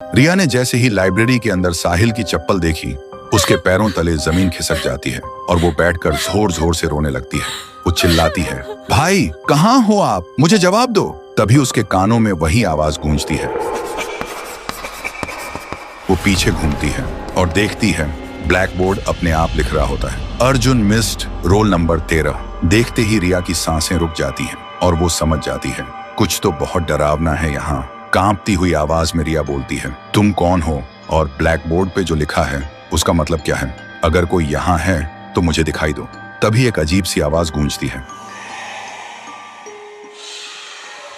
रिया ने जैसे ही लाइब्रेरी के अंदर साहिल की चप्पल देखी, उसके पैरों तले जमीन खिसक जाती है और वो बैठकर जोर जोर से रोने लगती है। वो चिल्लाती है, भाई कहाँ हो आप, मुझे जवाब दो। तभी उसके कानों में वही आवाज गूंजती है। वो पीछे घूमती है और देखती है ब्लैक बोर्ड अपने आप लिख रहा होता है, अर्जुन मिस्ड रोल नंबर 13। देखते ही रिया की सांसें रुक जाती हैं और वो समझ जाती है कुछ तो बहुत डरावना है यहाँ। कांपती हुई आवाज में रिया बोलती है, तुम कौन हो और ब्लैक बोर्ड पे जो लिखा है उसका मतलब क्या है? अगर कोई यहाँ है तो मुझे दिखाई दो। तभी एक अजीब सी आवाज गूंजती है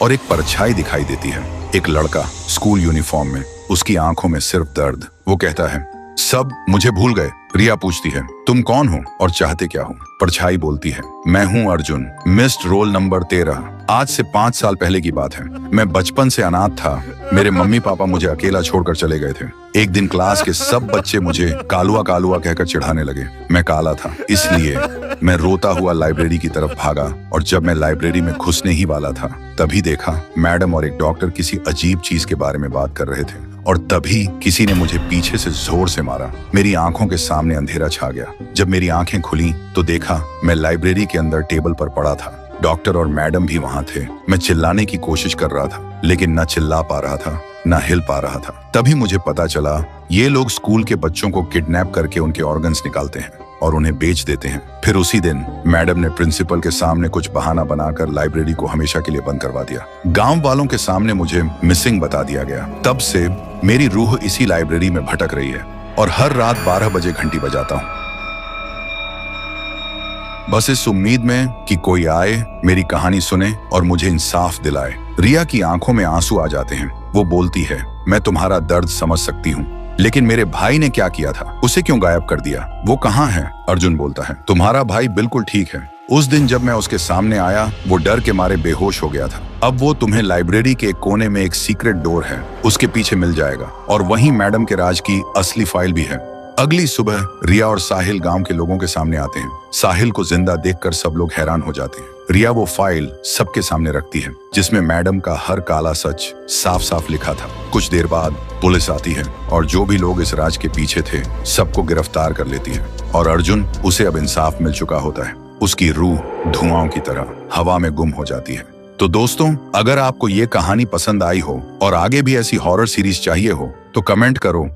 और एक परछाई दिखाई देती है। एक लड़का स्कूल यूनिफॉर्म में, उसकी आंखों में सिर्फ दर्द। वो कहता है, सब मुझे भूल गए। रिया पूछती है, तुम कौन हो और चाहते क्या हो? परछाई बोलती है, मैं हूँ अर्जुन, मिस्ड रोल नंबर 13। आज से 5 साल पहले की बात है। मैं बचपन से अनाथ था। मेरे मम्मी पापा मुझे अकेला छोड़कर चले गए थे। एक दिन क्लास के सब बच्चे मुझे कालुआ कालुआ कहकर चिढ़ाने लगे। मैं काला था, इसलिए मैं रोता हुआ लाइब्रेरी की तरफ भागा और जब मैं लाइब्रेरी में घुसने ही वाला था तभी देखा मैडम और एक डॉक्टर किसी अजीब चीज के बारे में बात कर रहे थे और तभी किसी ने मुझे पीछे से जोर से मारा। मेरी आंखों के सामने अंधेरा छा गया। जब मेरी आंखें खुली तो देखा मैं लाइब्रेरी के अंदर टेबल पर पड़ा था। डॉक्टर और मैडम भी वहां थे। मैं चिल्लाने की कोशिश कर रहा था लेकिन न चिल्ला पा रहा था न हिल पा रहा था। तभी मुझे पता चला ये लोग स्कूल के बच्चों को किडनैप करके उनके ऑर्गन्स निकालते हैं और उन्हें बेच देते हैं। फिर उसी दिन मैडम ने प्रिंसिपल के सामने कुछ बहाना बनाकर लाइब्रेरी को हमेशा के लिए बंद करवा दिया। गांव वालों के सामने मुझे मिसिंग बता दिया गया। तब से मेरी रूह इसी लाइब्रेरी में भटक रही है और हर रात 12 बजे घंटी बजाता हूँ, बस इस उम्मीद में कि कोई आए, मेरी कहानी सुने और मुझे इंसाफ दिलाए। रिया की आंखों में आंसू आ जाते हैं। वो बोलती है, मैं तुम्हारा दर्द समझ सकती हूँ, लेकिन मेरे भाई ने क्या किया था? उसे क्यों गायब कर दिया? वो कहाँ है? अर्जुन बोलता है, तुम्हारा भाई बिल्कुल ठीक है। उस दिन जब मैं उसके सामने आया वो डर के मारे बेहोश हो गया था। अब वो तुम्हें लाइब्रेरी के एक कोने में एक सीक्रेट डोर है, उसके पीछे मिल जाएगा और वहीं मैडम के राज की असली फाइल भी है। अगली सुबह रिया और साहिल गांव के लोगों के सामने आते हैं। साहिल को जिंदा देखकर सब लोग हैरान हो जाते हैं। रिया वो फाइल सबके सामने रखती है जिसमें मैडम का हर काला सच साफ साफ लिखा था। कुछ देर बाद पुलिस आती है और जो भी लोग इस राज के पीछे थे सबको गिरफ्तार कर लेती है और अर्जुन, उसे अब इंसाफ मिल चुका होता है। उसकी रूह धुआं की तरह हवा में गुम हो जाती है। तो दोस्तों, अगर आपको ये कहानी पसंद आई हो और आगे भी ऐसी हॉरर सीरीज चाहिए हो तो कमेंट करो